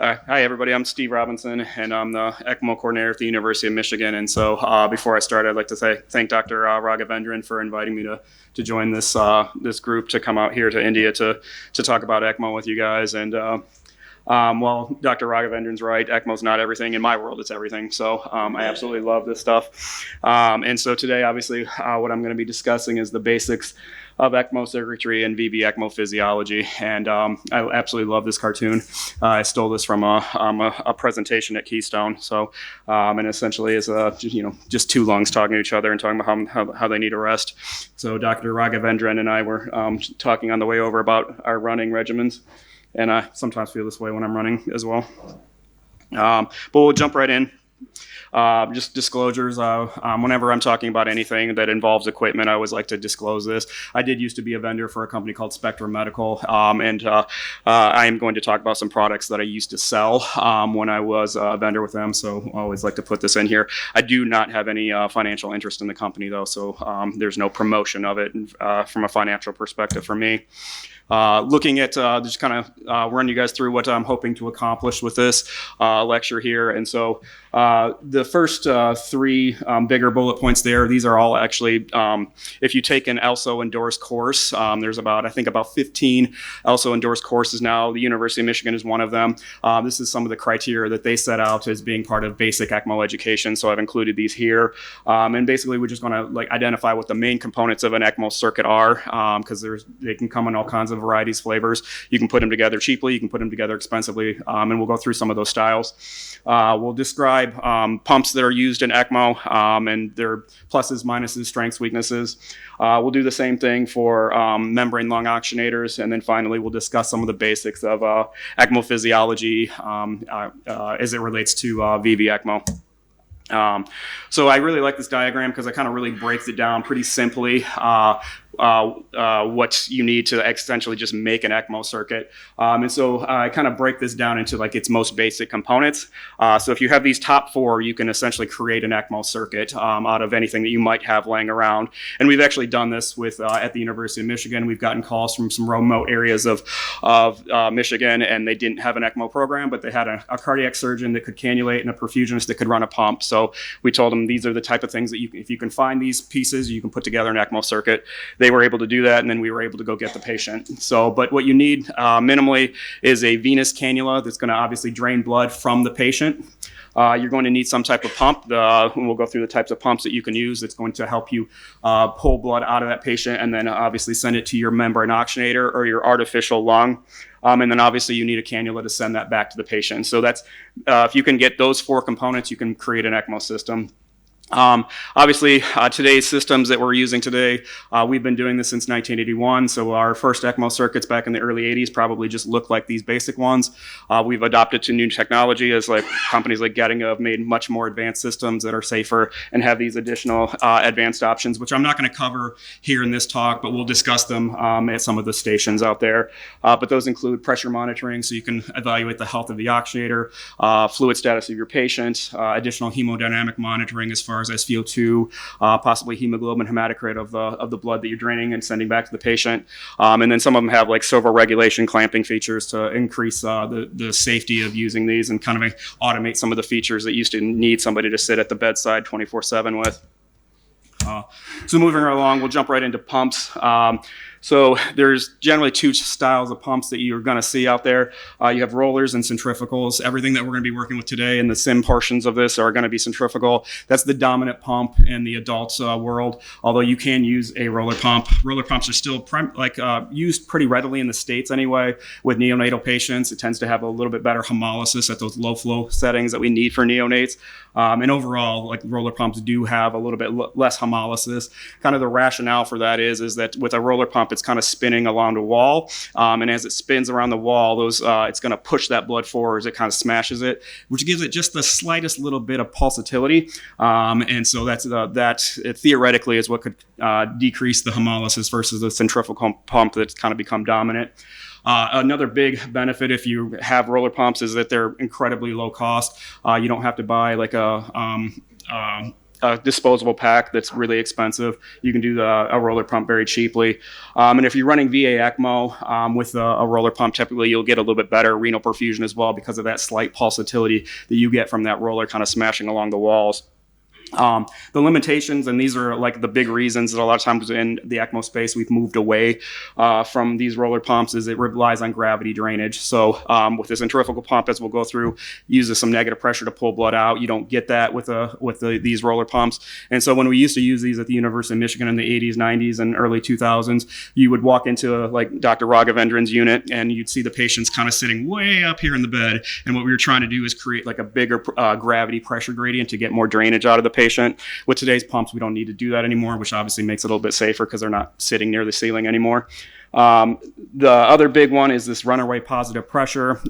Hi, everybody. I'm Steve Robinson, and I'm the ECMO coordinator at the University of Michigan. And so, before I start, I'd like to thank Dr. Raghavendran for inviting me to join this group to come out here to India to talk about ECMO with you guys. And well, Dr. Raghavendran's right. ECMO's not everything. In my world, it's everything. So I absolutely love this stuff. And so today, obviously, what I'm going to be discussing is the basics of ECMO circuitry and VV ECMO physiology. And I absolutely love this cartoon. I stole this from a presentation at Keystone. So, and essentially is just two lungs talking to each other and talking about how they need a rest. So Dr. Raghavendran and I were talking on the way over about our running regimens. And I sometimes feel this way when I'm running as well. But we'll jump right in. Just disclosures. Whenever I'm talking about anything that involves equipment, I always like to disclose this. I did used to be a vendor for a company called Spectrum Medical, and I am going to talk about some products that I used to sell when I was a vendor with them. So I always like to put this in here. I do not have any financial interest in the company, though, so there's no promotion of it from a financial perspective for me. Looking at just kind of run you guys through what I'm hoping to accomplish with this lecture here. And so the first three bigger bullet points there, these are all actually, if you take an ELSO endorsed course, there's I think about 15 ELSO endorsed courses now. The University of Michigan is one of them. This is some of the criteria that they set out as being part of basic ECMO education. So I've included these here. And basically we're just going to identify what the main components of an ECMO circuit are, because they can come in all kinds of varieties, flavors. You can put them together cheaply, you can put them together expensively, and we'll go through some of those styles. We'll describe pumps that are used in ECMO and their pluses, minuses, strengths, weaknesses. We'll do the same thing for membrane lung oxygenators, and then finally we'll discuss some of the basics of ECMO physiology as it relates to VV ECMO. So I really like this diagram because it kind of really breaks it down pretty simply. What you need to essentially just make an ECMO circuit. And so I kind of break this down into its most basic components. So if you have these top four, you can essentially create an ECMO circuit out of anything that you might have laying around. And we've actually done this with at the University of Michigan. We've gotten calls from some remote areas of Michigan, and they didn't have an ECMO program, but they had a cardiac surgeon that could cannulate and a perfusionist that could run a pump. So we told them these are the type of things that if you can find these pieces, you can put together an ECMO circuit. They were able to do that, and then we were able to go get the patient. So, but what you need minimally is a venous cannula that's going to obviously drain blood from the patient. You're going to need some type of pump. And we'll go through the types of pumps that you can use that's going to help you pull blood out of that patient, and then obviously send it to your membrane oxygenator or your artificial lung. And then obviously you need a cannula to send that back to the patient. So that's if you can get those four components, you can create an ECMO system. Obviously, today's systems that we're using today, we've been doing this since 1981. So our first ECMO circuits back in the early 80s probably just looked like these basic ones. We've adopted to new technology as companies like Getinge have made much more advanced systems that are safer and have these additional advanced options, which I'm not going to cover here in this talk, but we'll discuss them at some of the stations out there. But those include pressure monitoring, so you can evaluate the health of the oxygenator, fluid status of your patient, additional hemodynamic monitoring as far as SpO2, possibly hemoglobin, hematocrit of the blood that you're draining and sending back to the patient. And then some of them have servo regulation clamping features to increase the safety of using these and kind of automate some of the features that used to need somebody to sit at the bedside 24/7 with. So moving along, we'll jump right into pumps. So there's generally two styles of pumps that you're going to see out there. You have rollers and centrifugals. Everything that we're going to be working with today and the sim portions of this are going to be centrifugal. That's the dominant pump in the adult world, although you can use a roller pump. Roller pumps are still used pretty readily in the States anyway. With neonatal patients, it tends to have a little bit better hemolysis at those low flow settings that we need for neonates. And overall, roller pumps do have a little bit less hemolysis. Kind of the rationale for that is that with a roller pump, it's kind of spinning along the wall. And as it spins around the wall, it's going to push that blood forward as it kind of smashes it, which gives it just the slightest little bit of pulsatility. And so that theoretically is what could decrease the hemolysis versus the centrifugal pump that's kind of become dominant. Another big benefit if you have roller pumps is that they're incredibly low cost. You don't have to buy a disposable pack that's really expensive. You can do a roller pump very cheaply. And if you're running VA ECMO with a roller pump, typically you'll get a little bit better renal perfusion as well because of that slight pulsatility that you get from that roller kind of smashing along the walls. The limitations, and these are like the big reasons that a lot of times in the ECMO space we've moved away from these roller pumps, is it relies on gravity drainage. So with the centrifugal pump, as we'll go through, uses some negative pressure to pull blood out. You don't get that with these roller pumps. And so when we used to use these at the University of Michigan in the 80s, 90s, and early 2000s, you would walk into like Dr. Raghavendran's unit and you'd see the patients kind of sitting way up here in the bed. And what we were trying to do is create like a bigger gravity pressure gradient to get more drainage out of the patient. With today's pumps, we don't need to do that anymore, which obviously makes it a little bit safer because they're not sitting near the ceiling anymore. The other big one is this runaway positive pressure.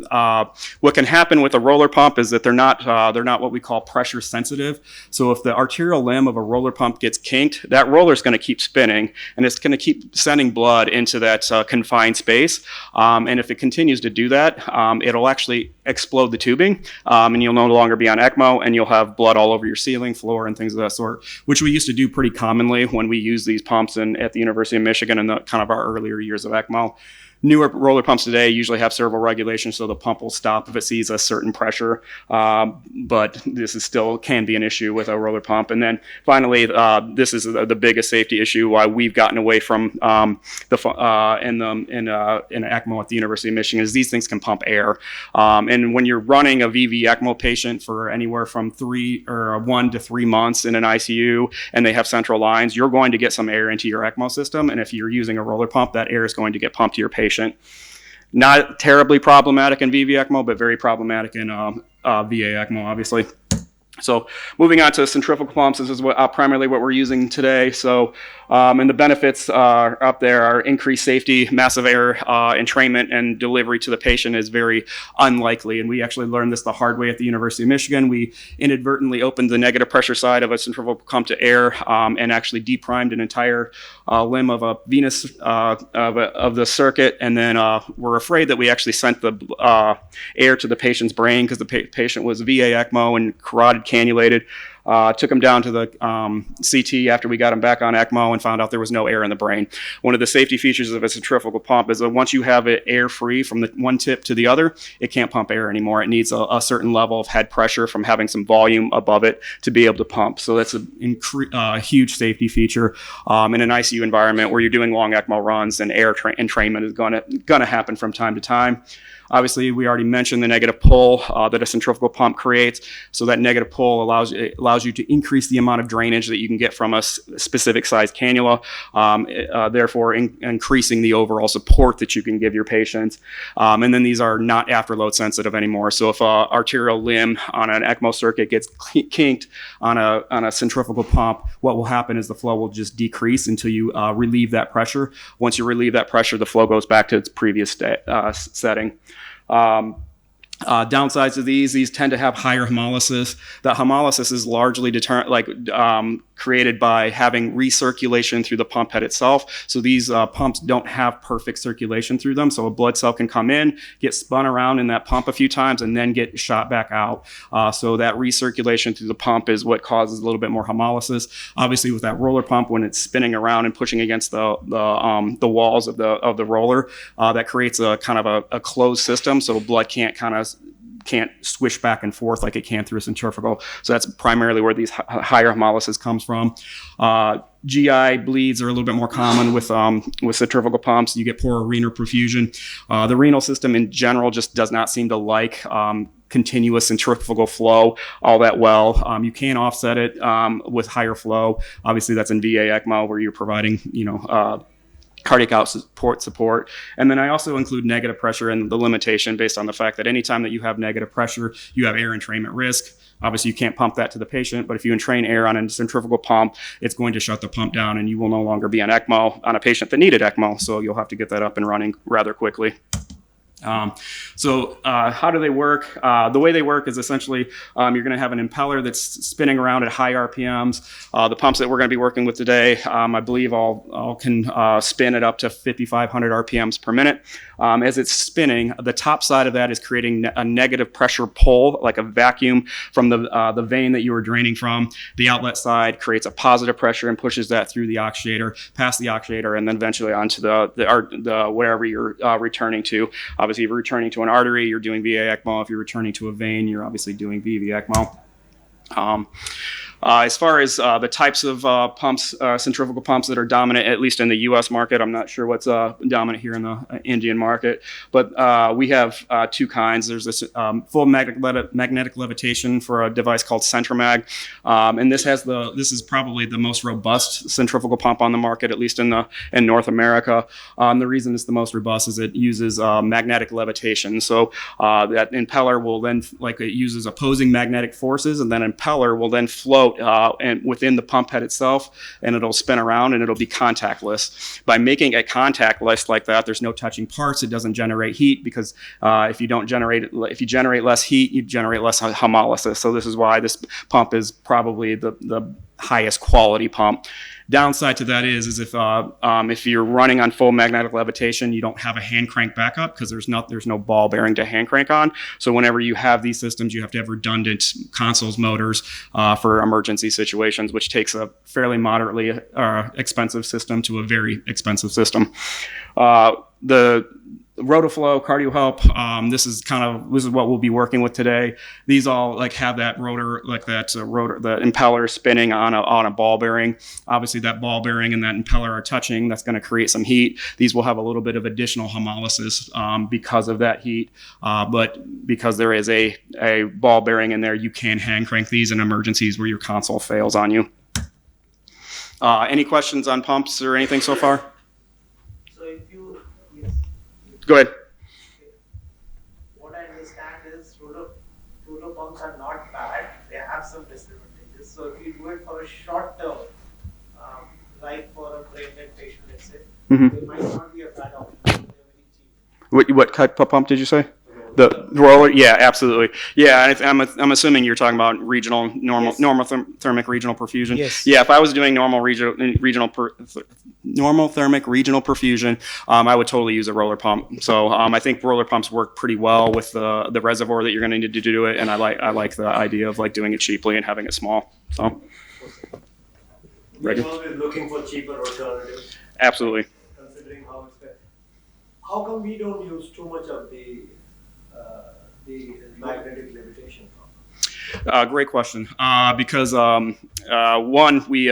What can happen with a roller pump is that they're not what we call pressure sensitive. So if the arterial limb of a roller pump gets kinked, that roller is going to keep spinning and it's going to keep sending blood into that confined space. And if it continues to do that, it'll actually explode the tubing, and you'll no longer be on ECMO, and you'll have blood all over your ceiling, floor, and things of that sort, which we used to do pretty commonly when we used these pumps at the University of Michigan in the kind of our earlier years of ECMO. Newer roller pumps today usually have servo regulation, so the pump will stop if it sees a certain pressure. But this is still can be an issue with a roller pump. And then finally, this is the biggest safety issue why we've gotten away from in ECMO at the University of Michigan is these things can pump air. And when you're running a VV ECMO patient for anywhere from 1 to 3 months in an ICU, and they have central lines, you're going to get some air into your ECMO system. And if you're using a roller pump, that air is going to get pumped to your patient. Not terribly problematic in VV ECMO, but very problematic in VA ECMO, obviously. So moving on to centrifugal pumps, this is primarily what we're using today. So, and the benefits are up there are increased safety, massive air entrainment and delivery to the patient is very unlikely. And we actually learned this the hard way at the University of Michigan. We inadvertently opened the negative pressure side of a centrifugal pump to air and actually deprimed an entire limb of a venous of the circuit. And then we're afraid that we actually sent the air to the patient's brain because the patient was VA ECMO and carotid cannulated. Took him down to the CT after we got him back on ECMO and found out there was no air in the brain. One of the safety features of a centrifugal pump is that once you have it air free from the one tip to the other, it can't pump air anymore. It needs a certain level of head pressure from having some volume above it to be able to pump. So that's a huge safety feature in an ICU environment where you're doing long ECMO runs, and air entrainment is going to happen from time to time. Obviously, we already mentioned the negative pull that a centrifugal pump creates. So that negative pull allows you to increase the amount of drainage that you can get from a specific size cannula, therefore increasing the overall support that you can give your patients. And then these are not afterload sensitive anymore. So if an arterial limb on an ECMO circuit gets kinked on a centrifugal pump, what will happen is the flow will just decrease until you relieve that pressure. Once you relieve that pressure, the flow goes back to its previous setting. Downsides of these tend to have higher hemolysis. The hemolysis is largely created by having recirculation through the pump head itself. So these pumps don't have perfect circulation through them. So a blood cell can come in, get spun around in that pump a few times, and then get shot back out. So that recirculation through the pump is what causes a little bit more hemolysis. Obviously, with that roller pump, when it's spinning around and pushing against the walls of the roller, that creates a kind of a closed system. So blood can't swish back and forth like it can through a centrifugal. So that's primarily where these higher hemolysis comes from. GI bleeds are a little bit more common with centrifugal pumps. You get poorer renal perfusion. The renal system in general just does not seem to like continuous centrifugal flow all that well. You can offset it with higher flow. Obviously, that's in VA ECMO where you're providing, cardiac output support. And then I also include negative pressure and the limitation based on the fact that anytime that you have negative pressure, you have air entrainment risk. Obviously, you can't pump that to the patient, but if you entrain air on a centrifugal pump, it's going to shut the pump down and you will no longer be on ECMO on a patient that needed ECMO. So you'll have to get that up and running rather quickly. So how do they work? The way they work is essentially you're going to have an impeller that's spinning around at high RPMs. The pumps that we're going to be working with today, I believe all can spin at up to 5,500 RPMs per minute. as it's spinning, the top side of that is creating a negative pressure pull, like a vacuum from the vein that you were draining from. The outlet side creates a positive pressure and pushes that through the oxygenator, past the oxygenator, and then eventually onto the wherever you're returning to. Obviously, if you're returning to an artery, you're doing VA ECMO. If you're returning to a vein, you're obviously doing VV ECMO. As far as the types of pumps, centrifugal pumps that are dominant, at least in the U.S. market, I'm not sure what's dominant here in the Indian market, but we have two kinds. There's this full magnetic levitation for a device called Centramag, and this is probably the most robust centrifugal pump on the market, at least in North America. The reason it's the most robust is it uses magnetic levitation. So that impeller will then, like, it uses opposing magnetic forces, and then impeller will then float and within the pump head itself, and it'll spin around and it'll be contactless. By making it contactless like that, there's no touching parts. It doesn't generate heat because if you generate less heat, you generate less hemolysis. So this is why this pump is probably the highest quality pump. Downside to that is if you're running on full magnetic levitation, you don't have a hand crank backup because there's no ball bearing to hand crank on. So whenever you have these systems, you have to have redundant consoles motors for emergency situations, which takes a fairly moderately expensive system to a very expensive system. The Rotoflow, CardioHelp, this is what we'll be working with today. These all like have that rotor, like that rotor, the impeller spinning on a ball bearing. Obviously, that ball bearing and that impeller are touching. That's going to create some heat. These will have a little bit of additional hemolysis because of that heat. But because there is a ball bearing in there, you can hand crank these in emergencies where your console fails on you. Any questions on pumps or anything so far? Go ahead. What I understand is rotor pumps are not bad. They have some disadvantages. So if you do it for a short term, like for a brain dead patient, let's say, they might not be a bad option. They're very cheap. What type of pump did you say? The roller, yeah, absolutely, yeah. And I'm assuming you're talking about regional normal thermic regional perfusion. Yes. Yeah, if I was doing normal thermic regional perfusion, I would totally use a roller pump. So I think roller pumps work pretty well with the reservoir that you're going to need to do it, and I like the idea of like doing it cheaply and having it small. So. We're always looking for cheaper alternatives. Absolutely. Considering how expensive. How come we don't use too much of the magnetic levitation pump? Great question. Because one, we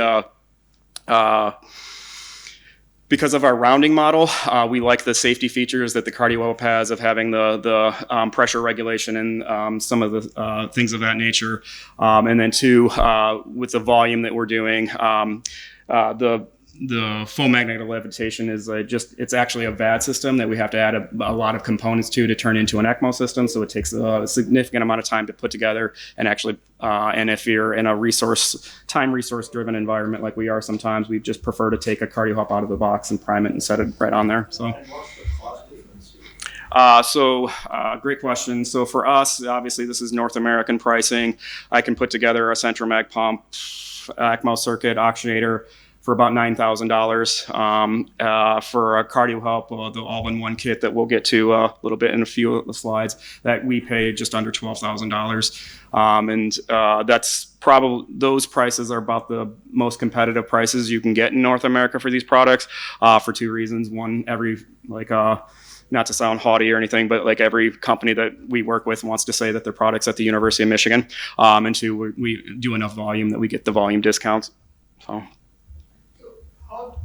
because of our rounding model, we like the safety features that the CardioHelp has of having the pressure regulation and some of the things of that nature. And then two, with the volume that we're doing, the full magnetic levitation is it's actually a VAD system that we have to add a lot of components to turn into an ECMO system. So it takes a significant amount of time to put together and actually, and if you're in a resource driven environment like we are sometimes, we just prefer to take a CardioHelp out of the box and prime it and set it right on there. So. And what's the cost difference? Great question. So for us, obviously this is North American pricing. I can put together a Centramag pump, ECMO circuit, oxygenator, for about $9,000 for a CardioHelp, the all-in-one kit that we'll get to a little bit in a few of the slides, that we pay just under $12,000. And that's probably, those prices are about the most competitive prices you can get in North America for these products for two reasons. One, not to sound haughty or anything, but like every company that we work with wants to say that their product's at the University of Michigan. And two, we do enough volume that we get the volume discounts. So. How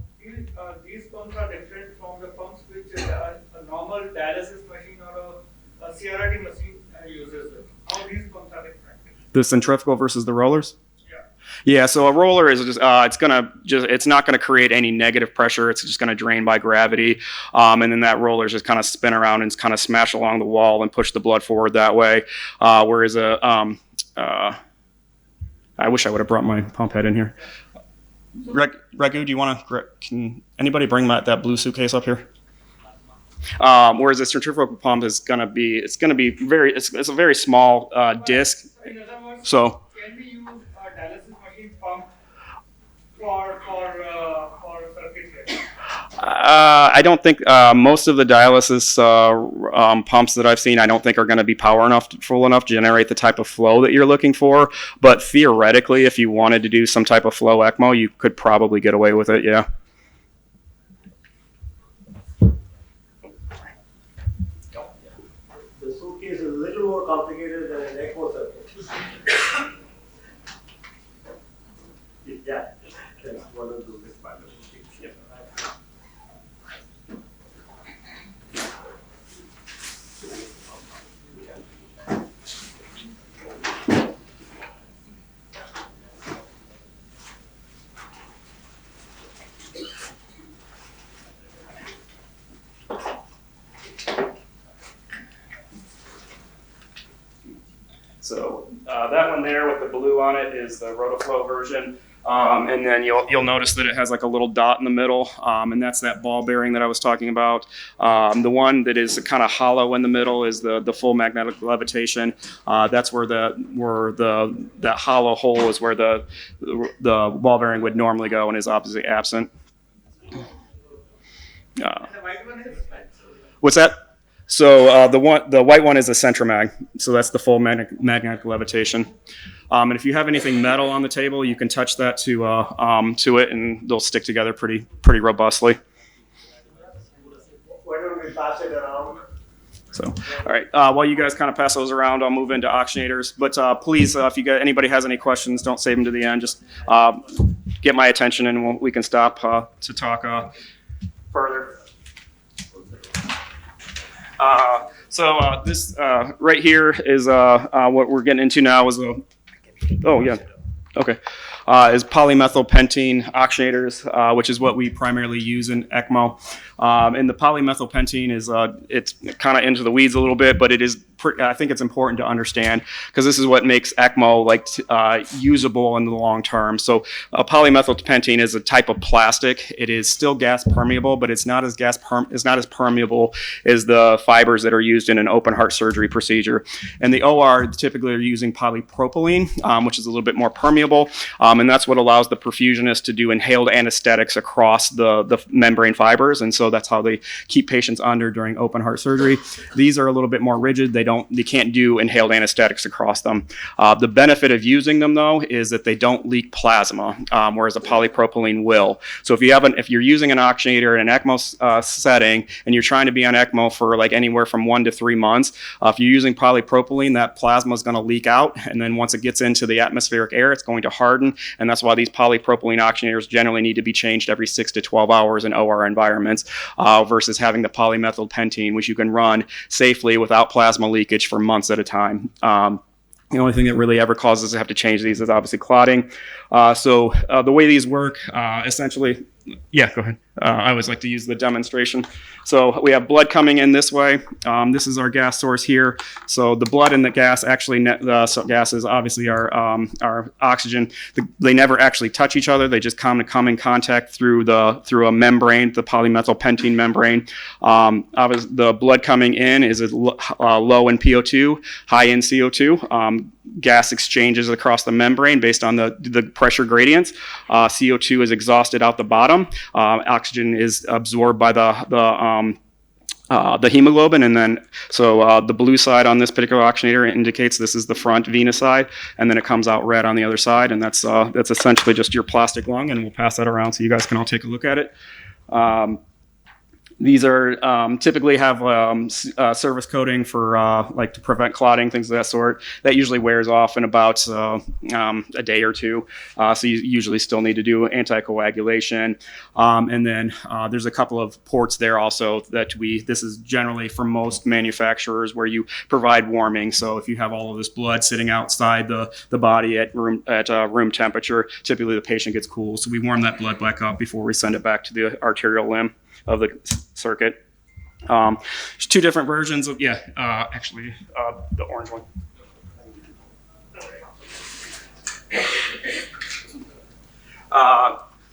these pumps are different from the pumps which a normal dialysis machine or a CRRT machine uses? How these pumps are different? The centrifugal versus the rollers? Yeah. Yeah, so a roller is just it's not gonna create any negative pressure. It's just gonna drain by gravity, and then that roller is just kind of spin around and kind of smash along the wall and push the blood forward that way. Whereas I wish I would have brought my pump head in here. Raghu, do you want to? Can anybody bring that blue suitcase up here? Whereas a centrifugal pump is going to be, it's a very small disc. In other words, So can we use a dialysis machine pump for circuit here? I don't think most of the dialysis pumps that I've seen, I don't think are going to be full enough to generate the type of flow that you're looking for. But theoretically, if you wanted to do some type of flow ECMO, you could probably get away with it. Yeah. The suitcase is a little more complicated than an ECMO circuit. Yeah, that's one of those requirements. So that one there with the blue on it is the Rotoflow version. And then you'll notice that it has like a little dot in the middle, and that's that ball bearing that I was talking about. The one that is kind of hollow in the middle is the full magnetic levitation. That's where that hollow hole is where the ball bearing would normally go and is obviously absent. What's that? So the white one is a Centromag. So that's the full magnetic levitation. And if you have anything metal on the table, you can touch that to it, and they'll stick together pretty robustly. Why don't we pass it around? So, all right. While you guys kind of pass those around, I'll move into oxygenators. But please, if anybody has any questions, don't save them to the end. Just get my attention, and we can stop to talk further. So this right here is what we're getting into now is is polymethylpentene oxygenators, which is what we primarily use in ECMO. And the polymethylpentene is it's kind of into the weeds a little bit, but it is I think it's important to understand because this is what makes ECMO usable in the long term. So polymethylpentene is a type of plastic. It is still gas permeable, but it's not as permeable as the fibers that are used in an open heart surgery procedure. And the OR typically are using polypropylene, which is a little bit more permeable, and that's what allows the perfusionist to do inhaled anesthetics across the membrane fibers, and so that's how they keep patients under during open heart surgery. These are a little bit more rigid. They can't do inhaled anesthetics across them. The benefit of using them though is that they don't leak plasma, whereas a polypropylene will. So if you're using an oxygenator in an ECMO setting and you're trying to be on ECMO for like anywhere from 1 to 3 months, if you're using polypropylene, that plasma is going to leak out, and then once it gets into the atmospheric air, it's going to harden, and that's why these polypropylene oxygenators generally need to be changed every 6 to 12 hours in OR environments, versus having the polymethylpentene, which you can run safely without plasma leakage for months at a time. The only thing that really ever causes us to have to change these is obviously clotting. So the way these work, essentially, yeah, go ahead. I always like to use the demonstration. So we have blood coming in this way. This is our gas source here. So the blood and the gas actually, the gas is obviously our oxygen. They never actually touch each other. They just come in contact through a membrane, the polymethylpentene membrane. Obviously, the blood coming in is low in PO2, high in CO2. Gas exchanges across the membrane based on the pressure gradients. CO2 is exhausted out the bottom. Oxygen is absorbed by the hemoglobin, and then the blue side on this particular oxygenator indicates this is the front venous side, and then it comes out red on the other side, and that's essentially just your plastic lung, and we'll pass that around so you guys can all take a look at it. These are typically have service coating for to prevent clotting, things of that sort. That usually wears off in about a day or two. So you usually still need to do anticoagulation. And then there's a couple of ports there also that this is generally for most manufacturers where you provide warming. So if you have all of this blood sitting outside the body at room temperature, typically the patient gets cool. So we warm that blood back up before we send it back to the arterial limb of the circuit. There's 2 different versions of, actually, the orange one.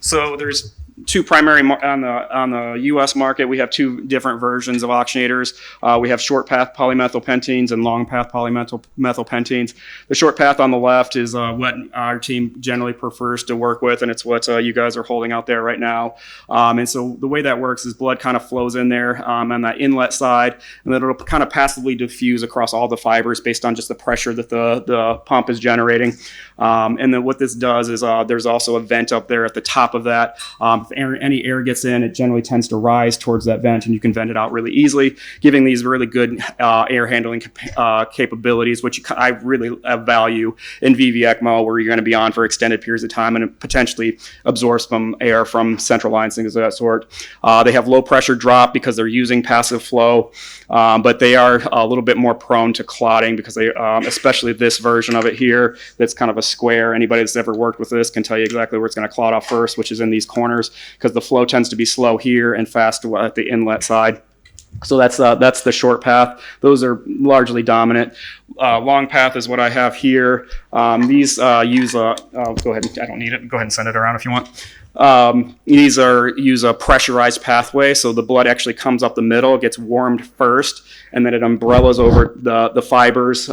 So there's two primary on the U.S. market. We have two different versions of oxygenators. We have short path polymethylpentenes and long path polymethylpentenes. The short path on the left is what our team generally prefers to work with, and it's what you guys are holding out there right now. And so the way that works is blood kind of flows in there on that inlet side, and then it'll kind of passively diffuse across all the fibers based on just the pressure that the pump is generating. And then what this does is there's also a vent up there at the top of that. If any air gets in, it generally tends to rise towards that vent, and you can vent it out really easily, giving these really good air handling capabilities, which I really value in VV ECMO, where you're going to be on for extended periods of time and potentially absorb some air from central lines, things of that sort. They have low pressure drop because they're using passive flow, but they are a little bit more prone to clotting because they, especially this version of it here, that's kind of a square. Anybody that's ever worked with this can tell you exactly where it's going to clot off first, which is in these corners, because the flow tends to be slow here and fast at the inlet side. So that's the short path. Those are largely dominant. Long path is what I have here. These use go ahead. I don't need it. Go ahead and send it around if you want. These use a pressurized pathway, so the blood actually comes up the middle, gets warmed first, and then it umbrellas over the fibers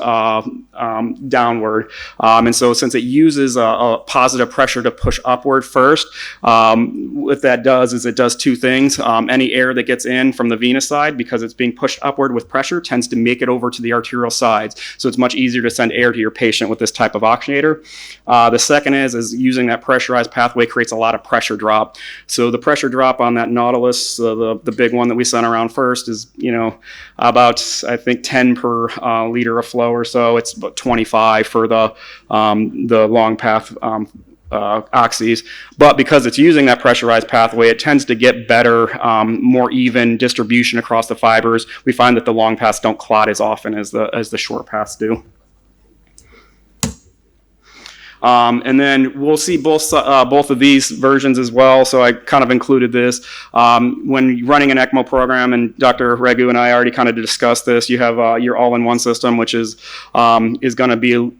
downward. And so since it uses a positive pressure to push upward first, what that does is it does two things. Any air that gets in from the venous side, because it's being pushed upward with pressure, tends to make it over to the arterial sides. So it's much easier to send air to your patient with this type of oxygenator. The second is using that pressurized pathway creates a lot of pressure drop. So the pressure drop on that Nautilus, the big one that we sent around first, is about, I think, 10 per liter of flow or so. It's about 25 for the long path oxys. But because it's using that pressurized pathway, it tends to get better, more even distribution across the fibers. We find that the long paths don't clot as often as the short paths do. And then we'll see both of these versions as well. So I kind of included this. When running an ECMO program, and Dr. Regu and I already kind of discussed this, you have your all-in-one system, which is going to be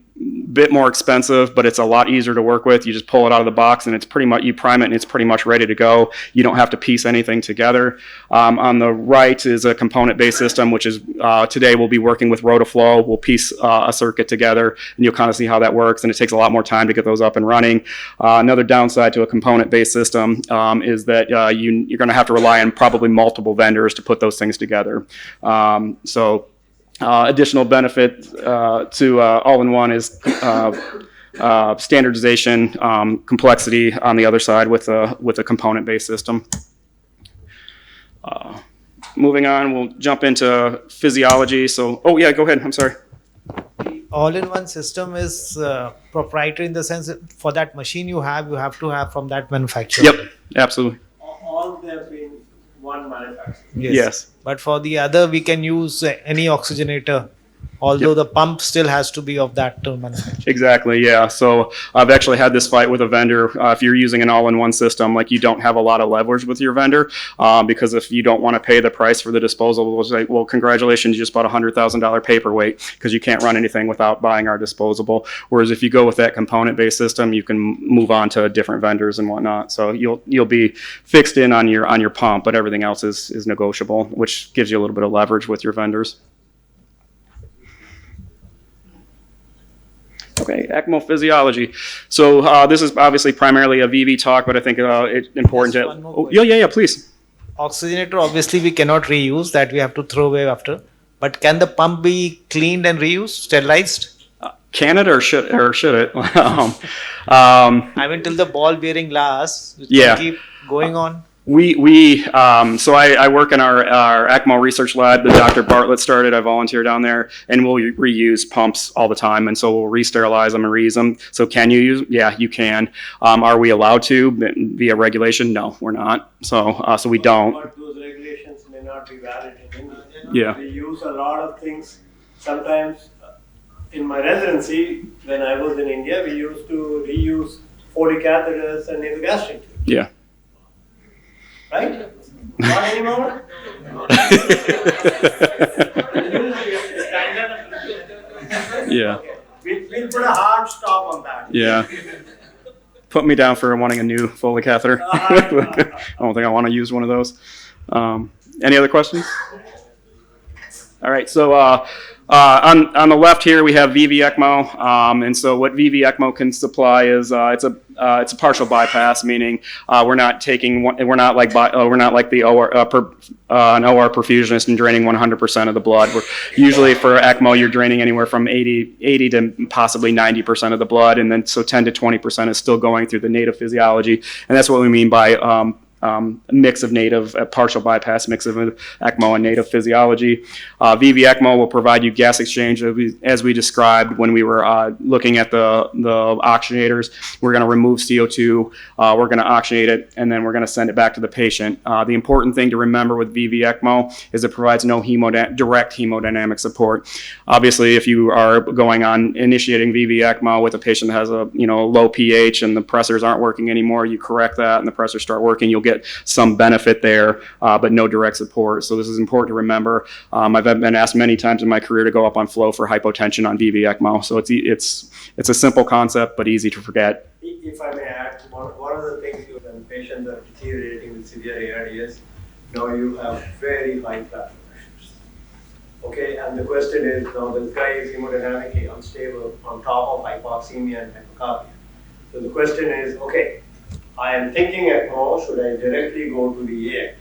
bit more expensive, but it's a lot easier to work with. You just pull it out of the box and it's pretty much, you prime it and it's pretty much ready to go. You don't have to piece anything together. On the right is a component-based system, which is today we'll be working with Rotaflow. We'll piece a circuit together and you'll kind of see how that works, and it takes a lot more time to get those up and running. Another downside to a component-based system is that you're going to have to rely on probably multiple vendors to put those things together. Additional benefit to all-in-one is standardization, complexity on the other side with a component-based system. Moving on, we'll jump into physiology. So, oh yeah, go ahead. I'm sorry. All-in-one system is proprietary in the sense that for that machine you have to have from that manufacturer. Yep, absolutely. All they have been one manufacturer. Yes. But for the other, we can use any oxygenator, although the pump still has to be of that manufacturer. Exactly, yeah. So I've actually had this fight with a vendor. If you're using an all-in-one system, like, you don't have a lot of leverage with your vendor, because if you don't want to pay the price for the disposable, we'll say, well, congratulations, you just bought a $100,000 paperweight, because you can't run anything without buying our disposable. Whereas if you go with that component-based system, you can move on to different vendors and whatnot. So you'll be fixed in on your pump, but everything else is negotiable, which gives you a little bit of leverage with your vendors. Okay, ECMO physiology. So this is obviously primarily a VV talk, but I think it's important Just to... one more Oh, question. yeah, please. Oxygenator, obviously we cannot reuse, that we have to throw away after. But can the pump be cleaned and reused, sterilized? Can it or should it? I mean, till the ball bearing lasts, it Yeah. can keep going on. So I work in our ECMO research lab that Dr. Bartlett started. I volunteer down there, and we'll reuse pumps all the time, and so we'll re-sterilize them and reuse them. So can you use? Yeah, you can. Are we allowed to via regulation? No, we're not. So we don't. But those regulations may not be valid in India. Yeah. We use a lot of things. Sometimes in my residency, when I was in India, we used to reuse Foley catheters and nasogastric tubes. Yeah. Right? Not anymore? Yeah. We'll put a hard stop on that. Yeah. put me down for wanting a new Foley catheter. I don't think I want to use one of those. Any other questions? All right, so on the left here we have VV ECMO, and so what VV ECMO can supply is it's a partial bypass, meaning we're not like the an OR perfusionist and draining 100% of the blood. We're usually for ECMO you're draining anywhere from 80 to possibly 90% of the blood, and then so 10 to 20% is still going through the native physiology, and that's what we mean by mix of native, partial bypass mix of ECMO and native physiology. VV ECMO will provide you gas exchange as we described when we were looking at the oxygenators. We're going to remove CO2, we're going to oxygenate it, and then we're going to send it back to the patient. The important thing to remember with VV ECMO is it provides no direct hemodynamic support. Obviously, if you are going on initiating VV ECMO with a patient that has a low pH and the pressors aren't working anymore, you correct that and the pressors start working, you'll get some benefit there, but no direct support. So this is important to remember. I've been asked many times in my career to go up on flow for hypotension on VV ECMO. So it's a simple concept, but easy to forget. If I may add, one of the things when patients are deteriorating with severe ARDS, now you have very high plasma pressures. Okay, and the question is, now this guy is hemodynamically unstable on top of hypoxemia and hypocarbia. So the question is, okay, I am thinking ECMO, should I directly go to VA?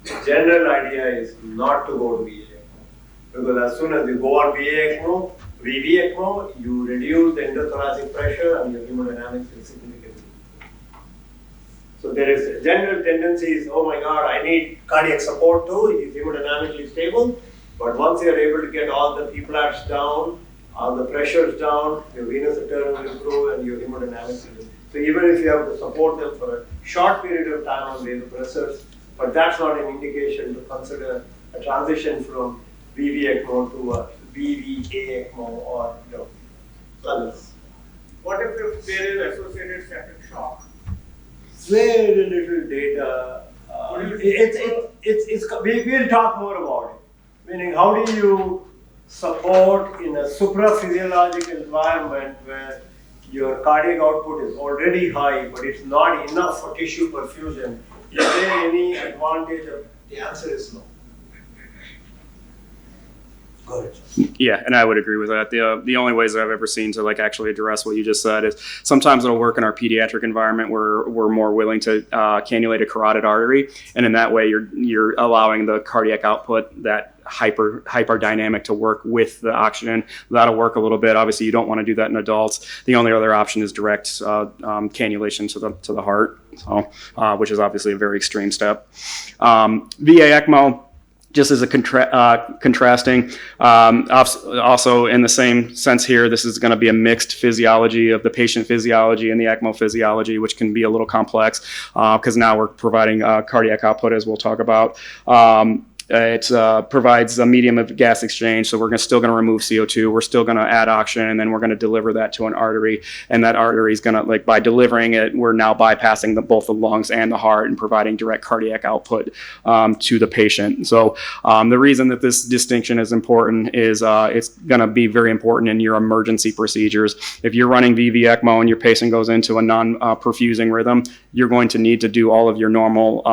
The general idea is not to go to VA ECMO, because as soon as you go on VA ECMO, VV ECMO, you reduce the endothoracic pressure and your hemodynamics will significantly improve. So there is a general tendency is, oh my God, I need cardiac support too, he's hemodynamically stable, but once you are able to get all the P-flats down, all the pressures down, your venous return will improve and your hemodynamics will improve. So even if you have to support them for a short period of time on vasopressors, but that's not an indication to consider a transition from VV ECMO to a VVA ECMO or others. What if there is associated septic shock? Very little data. We'll talk more about it. Meaning, how do you support in a supraphysiological environment where your cardiac output is already high, but it's not enough for tissue perfusion? Is there any advantage? The answer is no. Go ahead. Yeah, and I would agree with that. The only ways that I've ever seen to actually address what you just said is sometimes it'll work in our pediatric environment where we're more willing to cannulate a carotid artery, and in that way you're allowing the cardiac output, that hyperdynamic, to work with the oxygen. That'll work a little bit. Obviously, you don't want to do that in adults. The only other option is direct cannulation to the heart, so which is obviously a very extreme step. VA ECMO. Just as a contrasting, also in the same sense here, this is going to be a mixed physiology of the patient physiology and the ECMO physiology, which can be a little complex because now we're providing cardiac output, as we'll talk about. It provides a medium of gas exchange, so we're still going to remove CO2. We're still going to add oxygen, and then we're going to deliver that to an artery. And that artery is going to, by delivering it, we're now bypassing both the lungs and the heart and providing direct cardiac output to the patient. So the reason that this distinction is important is it's going to be very important in your emergency procedures. If you're running VV ECMO and your patient goes into a non-perfusing rhythm, you're going to need to do all of your normal,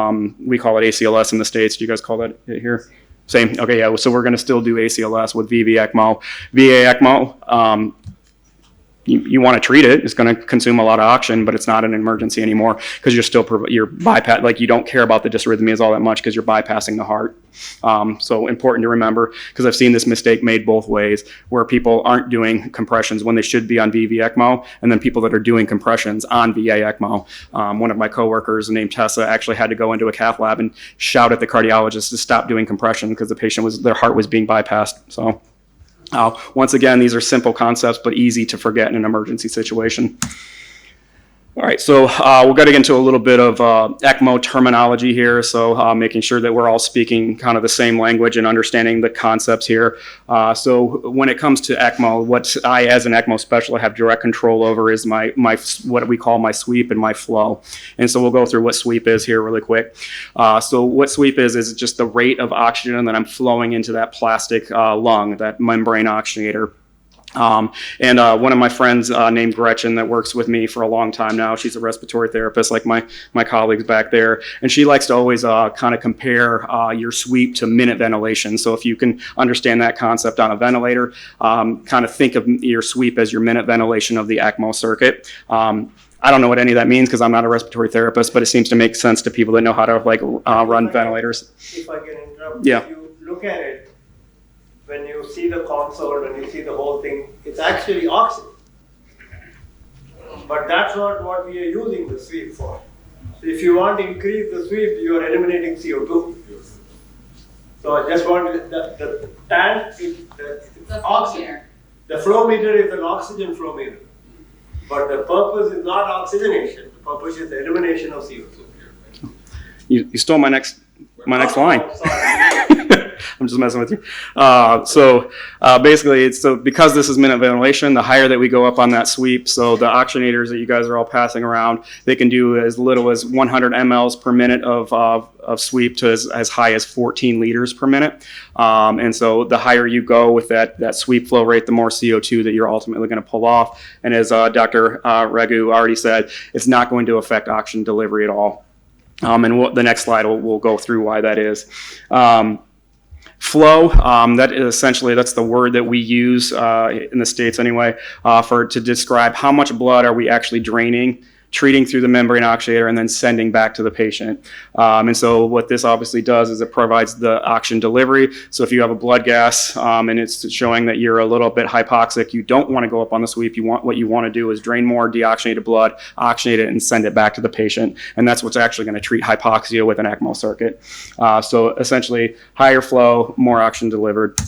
we call it ACLS in the States. Do you guys call that here? Same. Okay, yeah. So we're going to still do ACLS with VV ECMO. VA ECMO, you want to treat it. It's going to consume a lot of oxygen, but it's not an emergency anymore because you're bypass, you don't care about the dysrhythmias all that much because you're bypassing the heart. So important to remember, because I've seen this mistake made both ways, where people aren't doing compressions when they should be on VV ECMO, and then people that are doing compressions on VA ECMO. One of my coworkers named Tessa actually had to go into a cath lab and shout at the cardiologist to stop doing compression because their heart was being bypassed. So. Once again, these are simple concepts, but easy to forget in an emergency situation. All right, so we're getting into a little bit of ECMO terminology here, so making sure that we're all speaking kind of the same language and understanding the concepts here. So when it comes to ECMO, what I, as an ECMO specialist, have direct control over is my what we call my sweep and my flow. And so we'll go through what sweep is here really quick. So what sweep is just the rate of oxygen that I'm flowing into that plastic lung, that membrane oxygenator. And one of my friends named Gretchen that works with me for a long time now, she's a respiratory therapist like my colleagues back there, and she likes to always kind of compare your sweep to minute ventilation. So if you can understand that concept on a ventilator, kind of think of your sweep as your minute ventilation of the ECMO circuit. I don't know what any of that means because I'm not a respiratory therapist, but it seems to make sense to people that know how to run ventilators. If I can interrupt, Yeah. if you look at it, when you see the console, when you see the whole thing, it's actually oxygen. But that's not what we are using the sweep for. So if you want to increase the sweep, you are eliminating CO2. So I just want the tank, it's oxygen. The flow meter is an oxygen flow meter. But the purpose is not oxygenation. The purpose is the elimination of CO2. You stole my next line. Oh, sorry. I'm just messing with you. Basically, because this is minute ventilation, the higher that we go up on that sweep, so the oxygenators that you guys are all passing around, they can do as little as 100 mLs per minute of sweep to as high as 14 liters per minute. And so the higher you go with that sweep flow rate, the more CO2 that you're ultimately going to pull off. And as Dr. Raghu already said, it's not going to affect oxygen delivery at all. And the next slide will go through why that is. Flow, that's the word that we use in the States anyway, to describe how much blood are we actually draining, treating through the membrane oxygenator, and then sending back to the patient. And so what this obviously does is it provides the oxygen delivery. So if you have a blood gas and it's showing that you're a little bit hypoxic, you don't want to go up on the sweep. What you want to do is drain more deoxygenated blood, oxygenate it, and send it back to the patient. And that's what's actually going to treat hypoxia with an ECMO circuit. So essentially, higher flow, more oxygen delivered.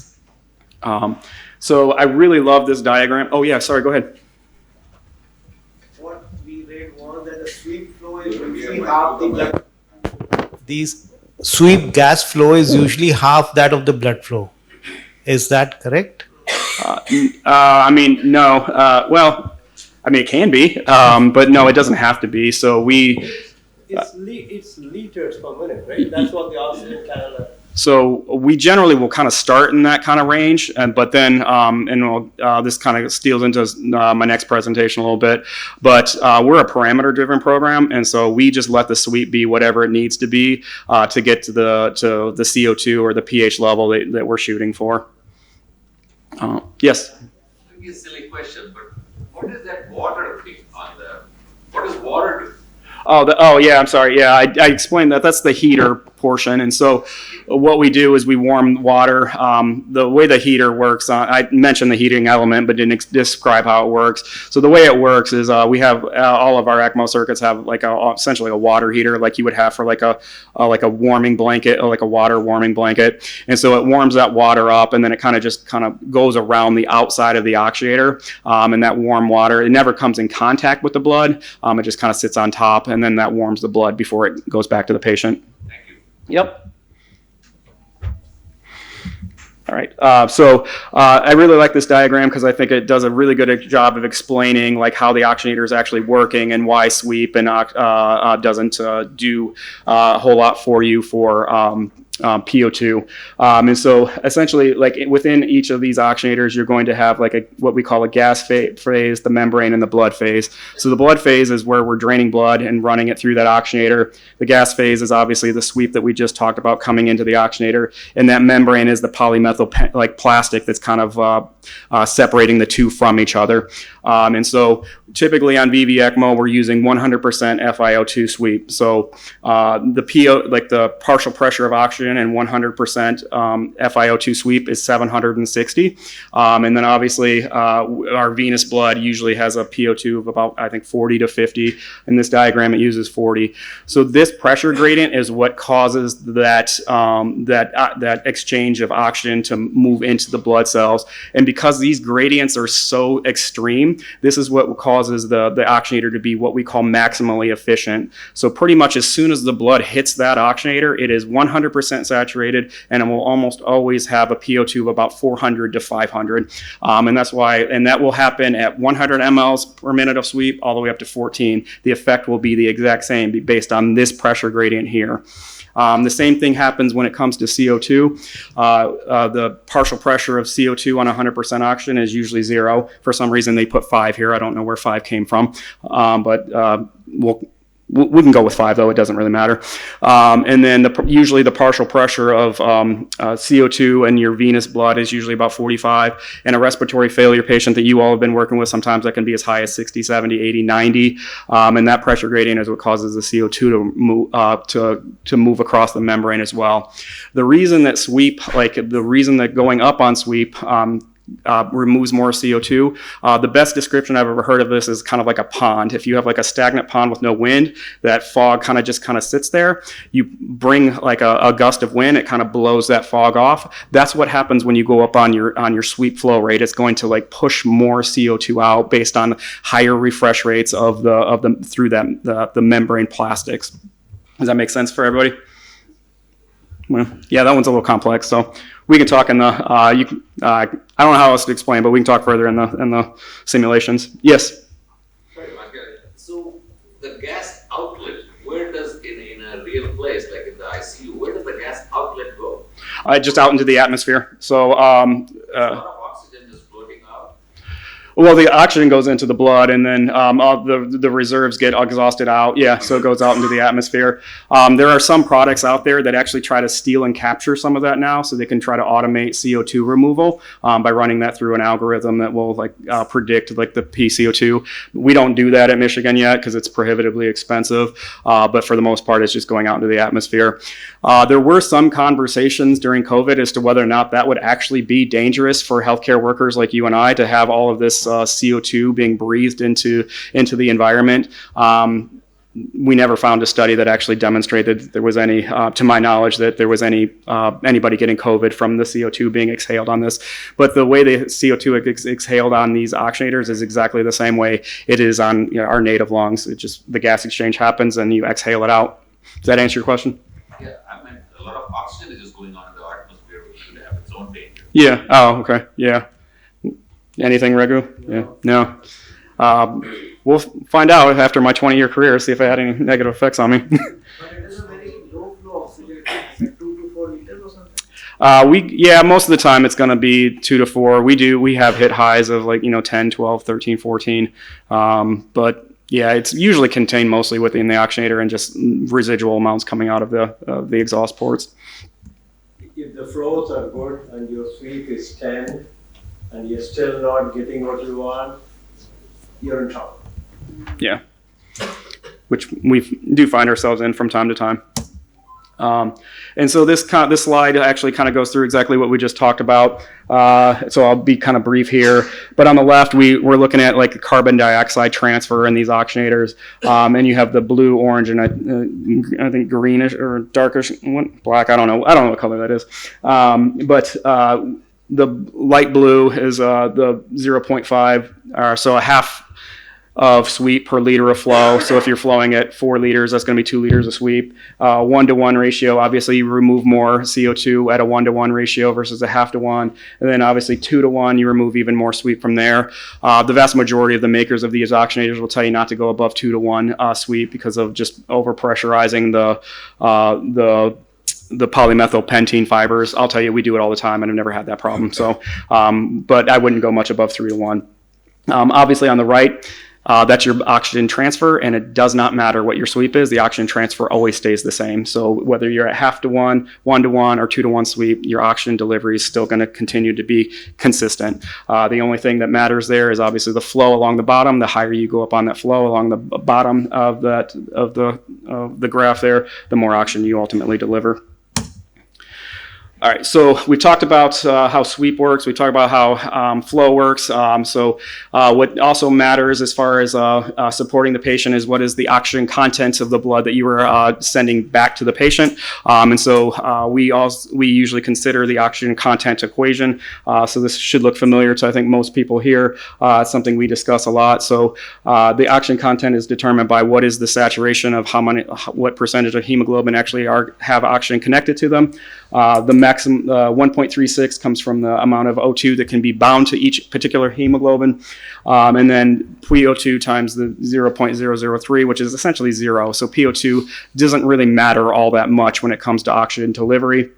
So I really love this diagram. Oh yeah, sorry, go ahead. What we read was that the sweep flow is usually half the blood. These sweep gas flow is usually half that of the blood flow. Is that correct? I mean, no. Well, I mean, it can be, but no, it doesn't have to be. So It's liters per minute, right? That's what the oxygen channel. So we generally will kind of start in that kind of range, but then, this kind of steals into my next presentation a little bit, but we're a parameter-driven program, and so we just let the sweep be whatever it needs to be to get to the CO2 or the pH level that we're shooting for. Yes? Maybe a silly question, but what is that water thing on what does water do? Oh yeah, I'm sorry. Yeah, I explained that. That's the heater portion. And so what we do is we warm water. The way the heater works, I mentioned the heating element, but didn't describe how it works. So the way it works is we have all of our ECMO circuits have essentially a water heater, like you would have for like a warming blanket, or like a water warming blanket. And so it warms that water up, and then it kind of goes around the outside of the oxygenator. And that warm water, it never comes in contact with the blood. It just kind of sits on top, and then that warms the blood before it goes back to the patient. Thank you. Yep. All right. I really like this diagram because I think it does a really good job of explaining like how the oxygenator is actually working and why sweep and doesn't do a whole lot for you for PO2. And so essentially, like within each of these oxygenators, you're going to have like what we call a gas phase, the membrane, and the blood phase. So the blood phase is where we're draining blood and running it through that oxygenator. The gas phase is obviously the sweep that we just talked about coming into the oxygenator, and that membrane is the polymethyl plastic that's kind of separating the two from each other. And so typically on VV ECMO, we're using 100% FiO2 sweep. So the PO, like the partial pressure of oxygen, and 100% FiO2 sweep is 760. And then obviously our venous blood usually has a PO2 of about, I think, 40 to 50. In this diagram, it uses 40. So this pressure gradient is what causes that exchange of oxygen to move into the blood cells. And because these gradients are so extreme, this is what causes the oxygenator to be what we call maximally efficient. So pretty much as soon as the blood hits that oxygenator, it is 100% saturated, and it will almost always have a PO2 of about 400 to 500. And that's why, and that will happen at 100 mLs per minute of sweep all the way up to 14. The effect will be the exact same based on this pressure gradient here. The same thing happens when it comes to CO2. The partial pressure of CO2 on 100% oxygen is usually 0. For some reason, they put 5 here. I don't know where 5 came from, but we can go with 5 though, it doesn't really matter. And then usually the partial pressure of CO2 in your venous blood is usually about 45. In a respiratory failure patient that you all have been working with, sometimes that can be as high as 60, 70, 80, 90. And that pressure gradient is what causes the CO2 to move across the membrane as well. The reason that going up on sweep removes more CO2. The best description I've ever heard of this is kind of like a pond. If you have like a stagnant pond with no wind, that fog kind of sits there. You bring like a gust of wind, it kind of blows that fog off. That's what happens when you go up on your sweep flow rate. It's going to like push more CO2 out based on higher refresh rates of the membrane plastics. Does that make sense for everybody? Well, yeah, that one's a little complex, so we can talk in the. I don't know how else to explain, but we can talk further in the simulations. Yes. Sorry, so the gas outlet, where does in a real place like in the ICU, where does the gas outlet go? Just out into the atmosphere. So. A lot of oxygen just floating out. Well, the oxygen goes into the blood, and then all the reserves get exhausted out. Yeah, so it goes out into the atmosphere. There are some products out there that actually try to steal and capture some of that now, so they can try to automate CO2 removal by running that through an algorithm that will predict the PCO2. We don't do that at Michigan yet because it's prohibitively expensive, but for the most part, it's just going out into the atmosphere. There were some conversations during COVID as to whether or not that would actually be dangerous for healthcare workers like you and I to have all of this CO2 being breathed into the environment. We never found a study that actually demonstrated that there was any, to my knowledge, that there was anybody getting COVID from the CO2 being exhaled on this. But the way the CO2 exhaled on these oxygenators is exactly the same way it is on our native lungs. It just, the gas exchange happens and you exhale it out. Does that answer your question? Yeah, I mean, a lot of oxygen is just going on in the atmosphere, which could have its own danger. Yeah. Oh, okay. Yeah. Anything, Raghu? Yeah. No. We'll find out after my 20-year career, see if it had any negative effects on me. But it is a very low flow oxygen, it's like 2 to 4 liters or something? Most of the time it's going to be 2 to 4. We have hit highs of 10, 12, 13, 14. But yeah, it's usually contained mostly within the oxygenator and just residual amounts coming out of the exhaust ports. If the flows are good and your sweep is 10 and you're still not getting what you want, you're in trouble. Yeah, which we do find ourselves in from time to time. And so this slide actually kind of goes through exactly what we just talked about. So I'll be kind of brief here. But on the left, we're looking at like carbon dioxide transfer in these oxygenators. And you have the blue, orange, and I think greenish or darkish, black. I don't know what color that is. But the light blue is the 0.5, so a half of sweep per liter of flow. So if you're flowing at 4 liters, that's going to be 2 liters of sweep. 1-to-1 ratio, obviously you remove more CO2 at a 1-to-1 ratio versus a half to 1. And then obviously 2-to-1, you remove even more sweep from there. The vast majority of the makers of these oxygenators will tell you not to go above 2-to-1 sweep because of just overpressurizing the polymethyl pentene fibers. I'll tell you, we do it all the time and I've never had that problem. So, but I wouldn't go much above 3-to-1. Obviously on the right, that's your oxygen transfer, and it does not matter what your sweep is. The oxygen transfer always stays the same. So whether you're at half to 1, 1-to-1, or 2-to-1 sweep, your oxygen delivery is still going to continue to be consistent. The only thing that matters there is obviously the flow along the bottom. The higher you go up on that flow along the bottom of the graph there, the more oxygen you ultimately deliver. All right, so we talked about how sweep works. We talked about how flow works. What also matters as far as supporting the patient is what is the oxygen content of the blood that you are sending back to the patient. We usually consider the oxygen content equation. So this should look familiar to I think most people here. It's something we discuss a lot. So the oxygen content is determined by what is the saturation of what percentage of hemoglobin actually have oxygen connected to them. The maximum 1.36 comes from the amount of O2 that can be bound to each particular hemoglobin, and then PO2 times the 0.003, which is essentially zero. So PO2 doesn't really matter all that much when it comes to oxygen delivery.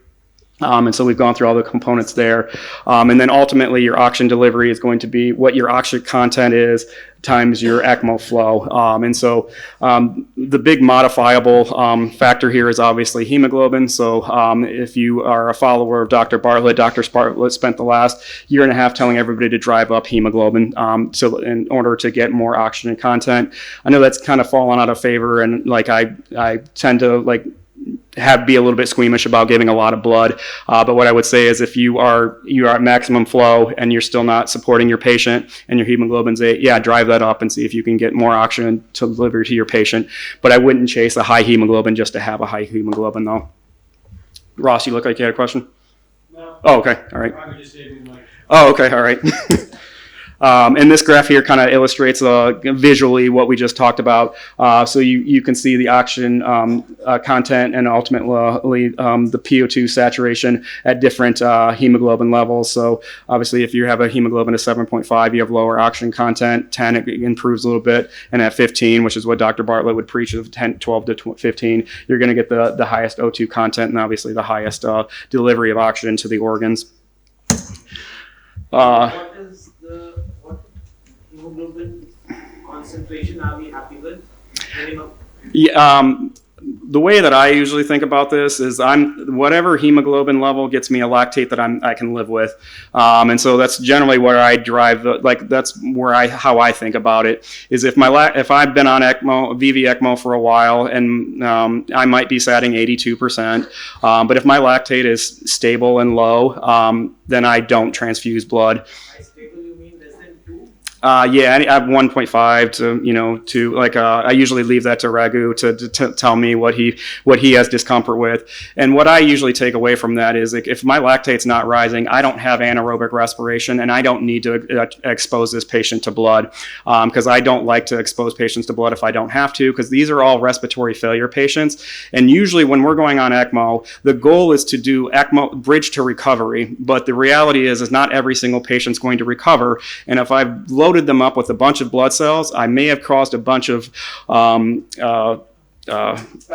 And so we've gone through all the components there. And then ultimately your oxygen delivery is going to be what your oxygen content is times your ECMO flow. And so the big modifiable factor here is obviously hemoglobin. So if you are a follower of Dr. Bartlett, Dr. Bartlett spent the last year and a half telling everybody to drive up hemoglobin so in order to get more oxygen content. I know that's kind of fallen out of favor, and like I tend to like be a little bit squeamish about giving a lot of blood. But what I would say is if you are at maximum flow and you're still not supporting your patient and your hemoglobin's 8, yeah, drive that up and see if you can get more oxygen to deliver to your patient. But I wouldn't chase a high hemoglobin just to have a high hemoglobin though. Ross, you look like you had a question? No. Oh, okay. All right. I'm just saving my. Oh, okay. All right. And this graph here kind of illustrates visually what we just talked about. So you can see the oxygen content and ultimately the PO2 saturation at different hemoglobin levels. So obviously if you have a hemoglobin of 7.5, you have lower oxygen content. 10, it improves a little bit. And at 15, which is what Dr. Bartlett would preach of 10, 12 to 15, you're going to get the highest O2 content and obviously the highest delivery of oxygen to the organs. What hemoglobin concentration are we happy with? Minimum. Yeah, the way that I usually think about this is whatever hemoglobin level gets me a lactate that I can live with, and so that's generally where I drive. That's where how I think about it is if I've been on ECMO, VV ECMO for a while, and I might be satting 82%, but if my lactate is stable and low, then I don't transfuse blood. By stable you mean less than 2? Yeah, I have 1.5 to like I usually leave that to Raghu to tell me what he has discomfort with. And what I usually take away from that is like, if my lactate's not rising, I don't have anaerobic respiration, and I don't need to expose this patient to blood because I don't like to expose patients to blood if I don't have to, because these are all respiratory failure patients. And usually when we're going on ECMO, the goal is to do ECMO bridge to recovery. But the reality is not every single patient's going to recover. And if I've loaded them up with a bunch of blood cells, I may have caused a bunch of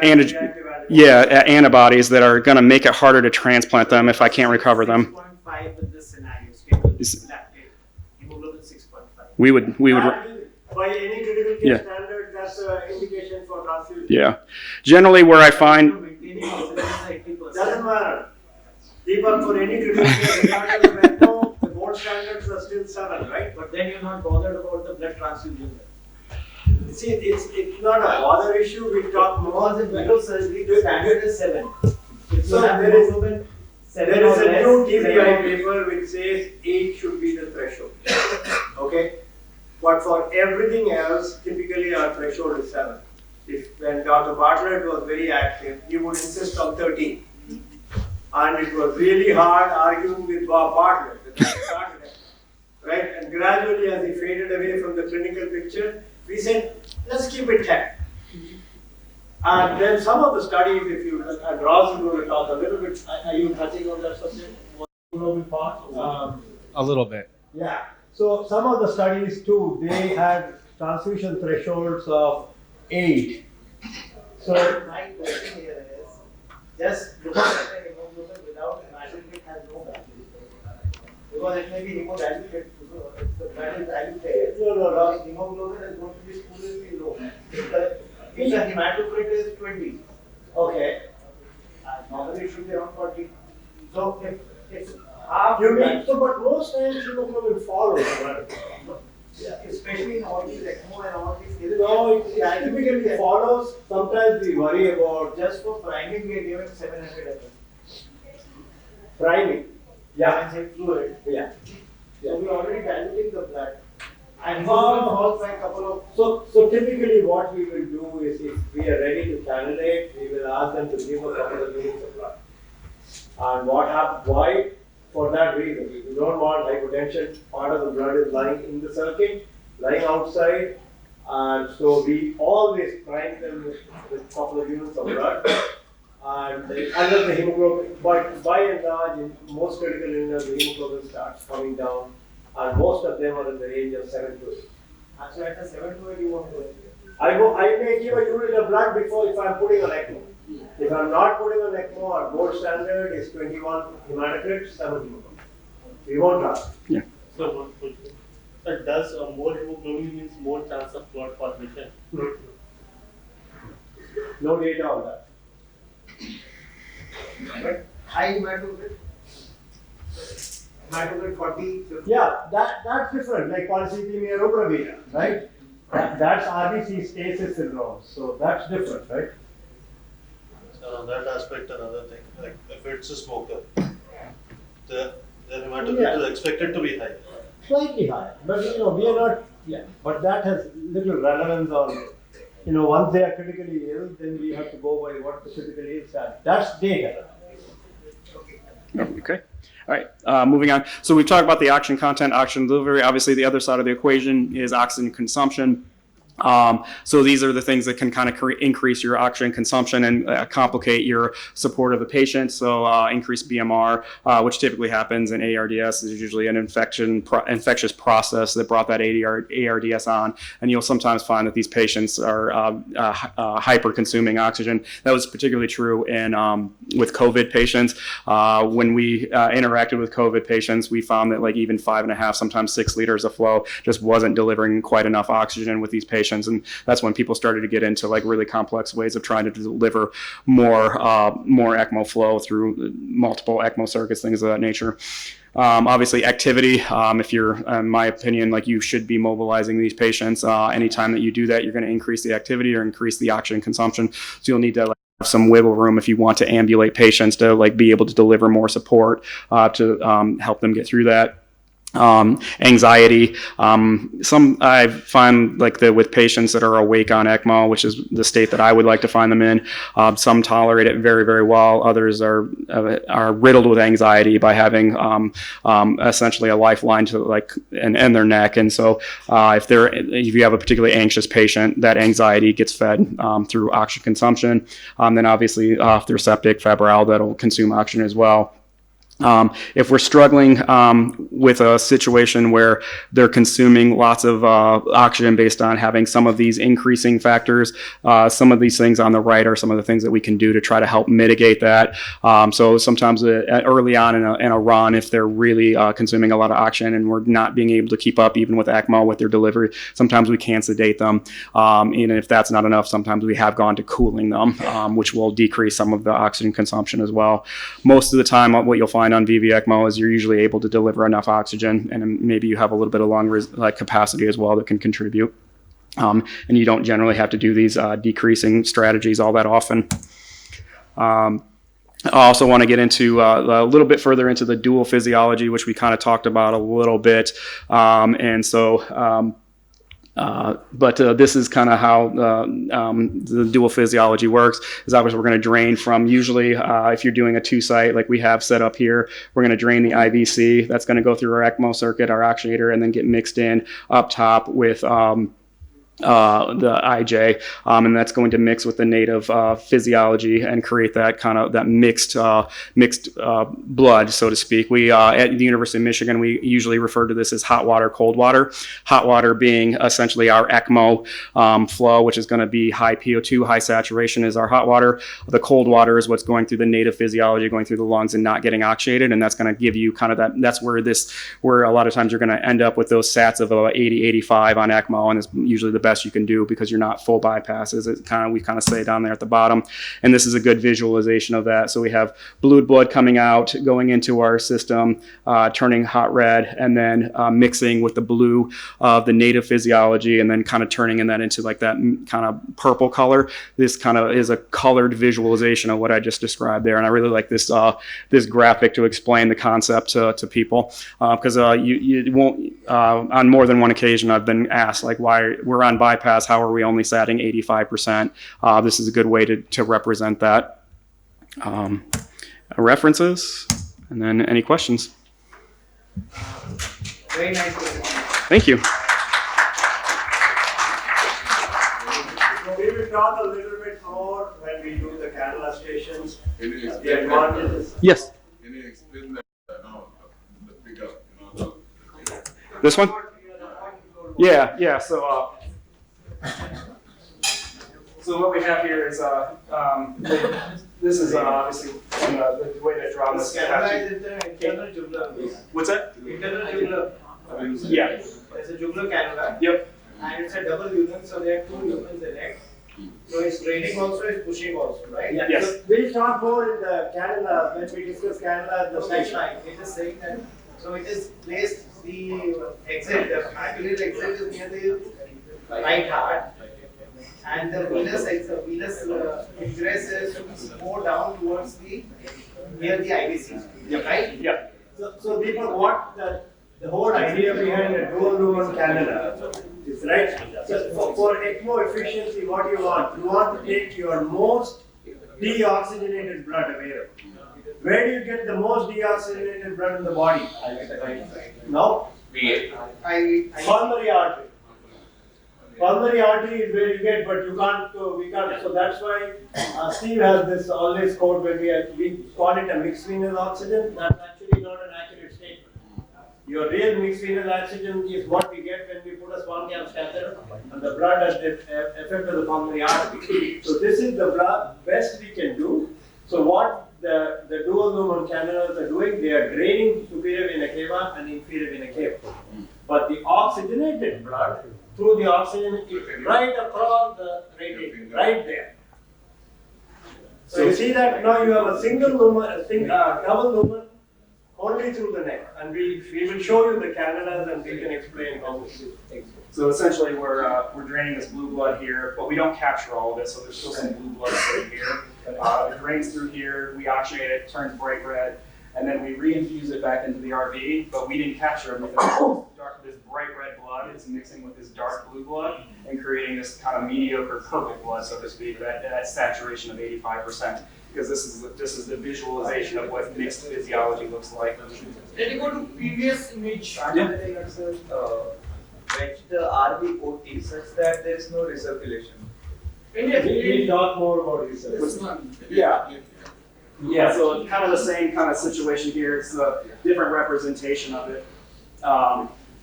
antibodies that are going to make it harder to transplant them if I can't recover them. 6.5 in this scenario, stable lactate, hemoglobin 6.5. We would By any critical care Yeah. standard, that's an indication for transfusion. yeah. Generally where I find Maintaining oxygen at 80%. Doesn't matter. Deepak, for any critical care, regardless of ECMO, the gold standards are still 7, right? But then you're not bothered about the blood transfusion. See, it's not a bother issue, we talk more. Because in middle surgery, the standard is 7. If So you have there is- hemoglobin 7 There is or a less, new TBI 7. paper which says 8 should be the threshold. Okay? But for everything else, typically our threshold is 7. When Dr. Bartlett was very active, he would insist on 13. And it was really hard arguing with Bob Bartlett. When I started it, right? And gradually, as he faded away from the clinical picture, we said, let's keep it 10. And then some of the studies, if you, and Ross is going to talk a little bit, are you touching on that subject? Hemoglobin part? A little bit. Yeah. So some of the studies too, they had transfusion thresholds of 8. So My question here is, just look at the hemoglobin without measuring it has no value. Because it may be hemodiluted, so if the blood is diluted, the hemoglobin is going to be spuriously low. If the hematocrit is 20, okay. normally it should be around 40. So if half You mean, that- so but most times hemoglobin follows, right? especially in all these ECMO and all these cases. No, it typically follows. Sometimes we worry about Just for priming, we are giving 700 ml. priming. Yeah. Inject fluid. Yeah. So we are already diluting the blood. And Oh. hemoglobin falls by a couple of. So typically what we will do is if we are ready to cannulate, we will ask them to give a couple of units of blood. And why? For that reason, we don't want hypotension, part of the blood is lying in the circuit, lying outside. And so we always prime them with a couple of units of blood. And under the hemoglobin, but by and large, in most critical illness, the hemoglobin starts coming down, and most of them are in the range of 7 to 8. So at a 7 to 8, you want to. I may give a unit of blood before if I'm putting an ECMO. If I'm not putting an ECMO, our gold standard is 21 hematocrit, 7 hemoglobin. We won't trust. So one question. Does more hemoglobin means more chance of clot formation? No data on that. But high hematocrit, hematocrit 40, 50. Yeah, that's different, like polycythemia rubra, right? That's RBC stasis syndrome, so that's different, right? On that aspect, another thing, like if it's a smoker, the hematocrit Yeah. is expected to be high. Slightly higher, but we are not, but that has little relevance on, once they are critically ill, then we have to go by what the critical ill status. That's data. Okay. All right. Moving on. So we've talked about the oxygen content, oxygen delivery. Obviously, the other side of the equation is oxygen consumption. So these are the things that can kind of increase your oxygen consumption and complicate your support of the patient. So increased BMR, which typically happens in ARDS, is usually an infectious process that brought that ARDS on. And you'll sometimes find that these patients are hyper-consuming oxygen. That was particularly true in with COVID patients. When we interacted with COVID patients, we found that like even 5.5, sometimes 6 liters of flow just wasn't delivering quite enough oxygen with these patients. And that's when people started to get into like really complex ways of trying to deliver more ECMO flow through multiple ECMO circuits, things of that nature. Obviously, activity. If you're, in my opinion, like you should be mobilizing these patients. Anytime that you do that, you're going to increase the activity or increase the oxygen consumption. So you'll need to have some wiggle room if you want to ambulate patients to like be able to deliver more support to help them get through that. Anxiety. Some I find like that with patients that are awake on ECMO, which is the state that I would like to find them in. Some tolerate it very, very well. Others are riddled with anxiety by having essentially a lifeline to like and their neck. And so if you have a particularly anxious patient, that anxiety gets fed through oxygen consumption. Then obviously if they're septic, febrile, that'll consume oxygen as well. If we're struggling with a situation where they're consuming lots of oxygen based on having some of these increasing factors, some of these things on the right are some of the things that we can do to try to help mitigate that. So sometimes early on in a run, if they're really consuming a lot of oxygen and we're not being able to keep up even with ECMO with their delivery, sometimes we can sedate them. And if that's not enough, sometimes we have gone to cooling them, which will decrease some of the oxygen consumption as well. Most of the time, what you'll find on VV ECMO is you're usually able to deliver enough oxygen, and maybe you have a little bit of lung capacity as well that can contribute. And you don't generally have to do these decreasing strategies all that often. I also want to get into a little bit further into the dual physiology, which we kind of talked about a little bit. But this is kind of how the dual physiology works. Is obviously we're going to drain from usually if you're doing a 2-site like we have set up here, we're going to drain the IVC. That's going to go through our ECMO circuit, our oxygenator, and then get mixed in up top with the IJ, and that's going to mix with the native physiology and create that kind of that mixed blood, so to speak. We at the University of Michigan, we usually refer to this as hot water, cold water. Hot water being essentially our ECMO flow, which is going to be high PO2, high saturation is our hot water. The cold water is what's going through the native physiology, going through the lungs and not getting oxygenated, and that's going to give you kind of that. That's where a lot of times you're going to end up with those sats of 80, 85 on ECMO, and it's usually the best you can do because you're not full bypasses. We kind of say down there at the bottom, and this is a good visualization of that. So we have blue blood coming out, going into our system, turning hot red, and then mixing with the blue of the native physiology, and then kind of turning that into like that kind of purple color. This kind of is a colored visualization of what I just described there, and I really like this this graphic to explain the concept to people because you won't on more than one occasion I've been asked like why we're on bypass, how are we only satting 85%? This is a good way to represent that. References, and then any questions? Very nice. Thank you. So we will talk a little bit more when we do the cannula stations? Can you The explain that? advantages. Yes. Can you explain that, the figure, This one? Yeah. So what we have here is this is obviously from the way that draw This this. cannula is the internal jugular vein. What's that? Internal jugular. Yeah. There's a jugular cannula. Yep. And it's a double lumen, so there are two lumens in it. So it's draining also, it's pushing also, right? Yeah, Yes. so we'll talk more in the cannula, when we discuss cannula, the So that's section. fine, it is saying that, so it is placed the exit, the arterial exit is near the right heart. And the venous exit, venous ingress is more down towards the, near the IVC, right? Yeah. So Deepak, what the whole idea behind a dual lumen cannula is, right? So for ECMO efficiency, what you want to take your most deoxygenated blood available. Where do you get the most deoxygenated blood in the body? No? I Pulmonary artery. Pulmonary artery is where you get, but you can't, we can't, so that's why Steve has this always quote when we call it a mixed venous oxygen, that's actually not an accurate statement. Your real mixed venous oxygen is what we get when we put a small cap catheter and the blood has the effect of the pulmonary artery. So this is the blood best we can do. So what the dual lumen cannulas are doing, they are draining superior vena cava and inferior vena cava. But the oxygenated blood through the oxygen is right across the radiator, right there. So you see that now you have a single lumen, double lumen only through the neck. And we will show you the cannulas and we can explain how this things work. So essentially, we're draining this blue blood here, but we don't capture all of it, so there's still some blue blood sitting here. It drains through here, we oxygenate it, turns bright red, and then we reinfuse it back into the RV, but we didn't capture everything. This bright red blood is mixing with this dark blue blood and creating this kind of mediocre purple blood, so to speak, that saturation of 85%. Because this is the visualization of what mixed physiology looks like. Let me go to previous image. Fetch the RBOT such that there is no recirculation. We'll talk more about research. Yeah, so kind of the same kind of situation here. It's a different representation of it.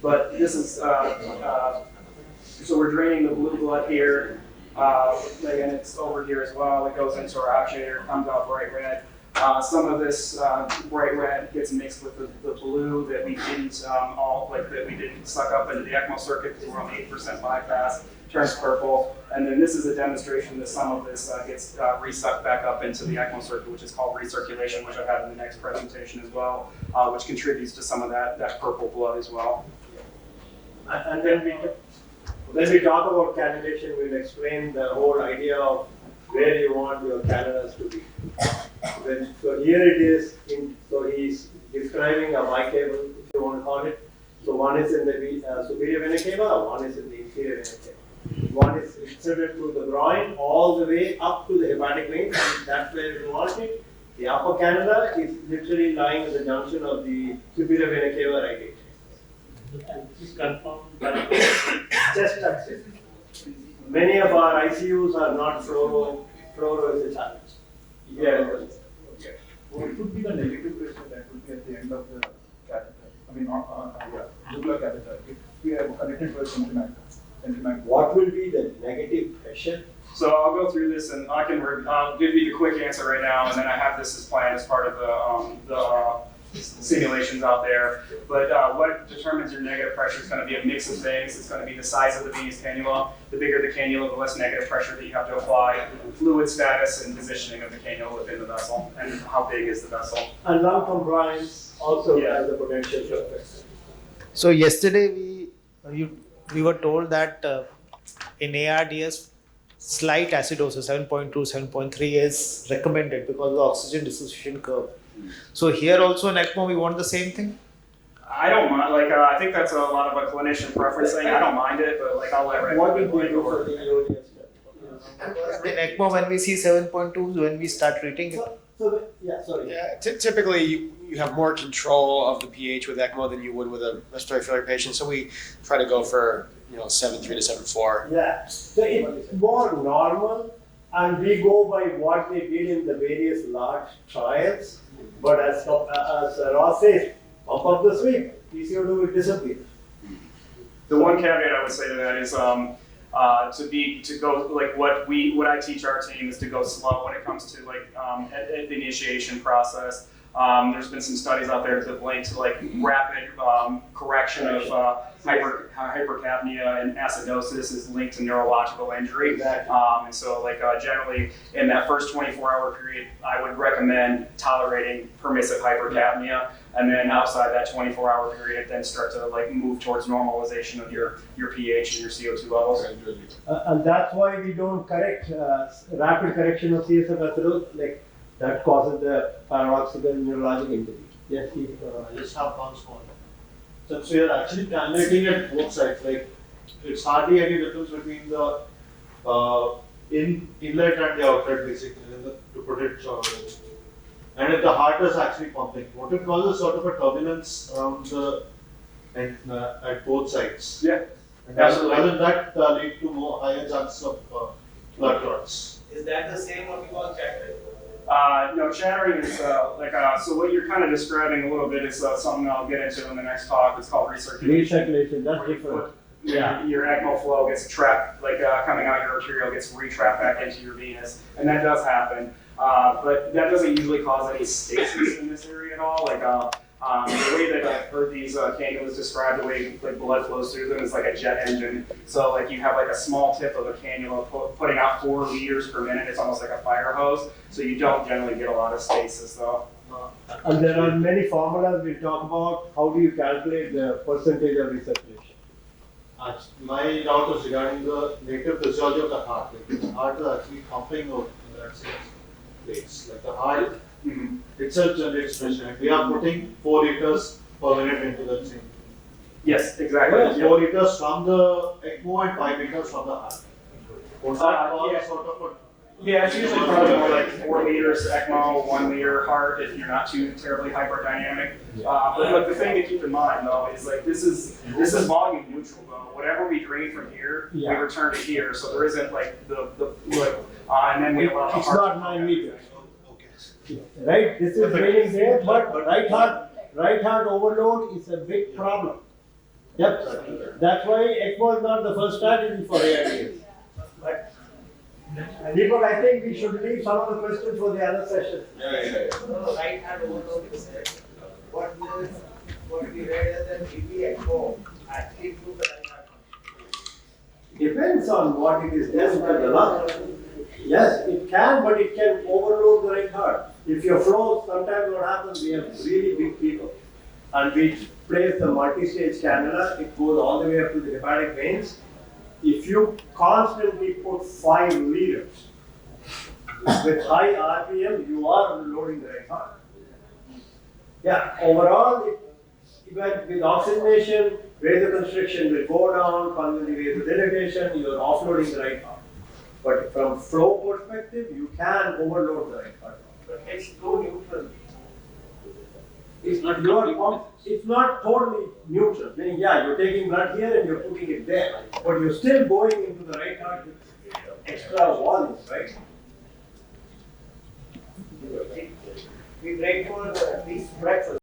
But this is, so we're draining the blue blood here. And it's over here as well. It goes into our oxygenator, comes out bright red. Some of this bright red gets mixed with the blue that we didn't that we didn't suck up into the ECMO circuit because we're on 8% bypass, turns purple. And then this is a demonstration that some of this gets resucked back up into the ECMO circuit, which is called recirculation, which I have in the next presentation as well, which contributes to some of that purple blood as well. And then when we talk about cannulation, we'll explain the whole idea of where you want your cannulas to be. So here it is, so he's describing a bicable, if you want to call it. So one is in the superior vena cava, one is in the inferior vena cava. One is inserted through the groin all the way up to the hepatic vein, and that's where you want it. The upper cannula is literally lying at the junction of the superior vena cava right here. Please confirm that chest axis. Many of our ICUs are not fluoro is a challenge. Yeah. What would be the negative pressure that would be at the end of the catheter? I mean, jugular catheter, if we are connected to a centrimac. What will be the negative pressure? So I'll go through this and I'll give you the quick answer right now, and then I have this as planned as part of the simulations out there. But what determines your negative pressure is going to be a mix of things. It's going to be the size of the venous cannula. The bigger the cannula, the less negative pressure that you have to apply. Fluid status and positioning of the cannula within the vessel, and how big is the vessel. And lung compliance also has a potential to affect. So yesterday we were told that in ARDS slight acidosis 7.2, 7.3 is recommended because of the oxygen dissociation curve. So here also in ECMO we want the same thing? I don't mind, I think that's a lot of a clinician preference thing. I don't mind it, but I'll let What will we do for the EOD study? In ECMO when we see 7.2, when we start treating it. Yeah, typically you have more control of the pH with ECMO than you would with a respiratory failure patient. So we try to go for 7.3 to 7.4. Yeah, so it's more normal, and we go by what they did in the various large trials. But as Ross says, pump up the sweep, PCO2 will disappear. The one caveat I would say to that is to go like what I teach our team is to go slow when it comes to like the initiation process. There's been some studies out there that link to like rapid correction of hypercapnia and acidosis is linked to neurological injury. Exactly. And so like generally in that first 24-hour period, I would recommend tolerating permissive hypercapnia. And then outside that 24-hour period, then start to like move towards normalization of your pH and your CO2 levels. And that's why we don't correct rapid correction of CSF acidosis, like that causes the paroxysmal neurologic injury. Yes, Steve. I just have one small. Since we are actually cannulating at both sides, like it's hardly any difference between the inlet and the outlet basically to put it and if the heart is actually pumping, what it causes sort of a turbulence around the at both sides. Yeah, And absolutely. doesn't that lead to more higher chances of blood clots? Is that the same what we call chattering? No, chattering is so what you're kind of describing a little bit is something I'll get into in the next talk. It's called recirculation. Recirculation, that's different. Yeah, your ECMO flow gets trapped, like coming out your arterial gets retrapped back into your venous, and that does happen. But that doesn't usually cause any stasis in this area at all. Like the way that I've heard these cannulas described, the way like blood flows through them is like a jet engine. So like you have like a small tip of a cannula putting out 4 liters per minute. It's almost like a fire hose. So you don't generally get a lot of stasis though. And there are many formulas we talk about. How do you calculate the percentage of recirculation? My doubt is regarding the native physiology of the heart. Like the heart is actually pumping out in that same place. Like the heart itself generates pressure. And we are putting 4 liters per minute into that same. Yes, exactly. Well, 4 liters from the ECMO and 5 liters from the heart. What's that cause yeah. sort of a Yeah, it's usually probably more like 4 liters ECMO, 1 liter heart if you're not too terribly hyperdynamic. But like the thing to keep in mind though is like this is volume neutral though. Whatever we drain from here, we return to here. So there isn't like the and then we allow the It's heart. not 9 meters. Right, this is draining there, but right heart overload is a big problem. Yep, that's why ECMO is not the first strategy for ARDS. But Deepak, I think we should leave some of the questions for the other session. No, right hand overload is there. What we read is that BP ECMO actually improve the right heart function. Depends on what it is done to the lung. Yes, it can, but it can overload the right heart. If your flow, sometimes what happens, we have really big people, and we place the multi-stage cannula, it goes all the way up to the hepatic veins. If you constantly put 5 liters with high RPM, you are loading the right heart. Yeah, overall, with oxygenation, vasoconstriction will go down, pulmonary vasodilatation, you are offloading the right heart. But from flow perspective, you can overload the right heart. But it's flow neutral. It's not totally neutral. Meaning, yeah, you're taking blood here and you're putting it there, but you're still going into the right heart with extra volumes, right? We break for at least breakfast.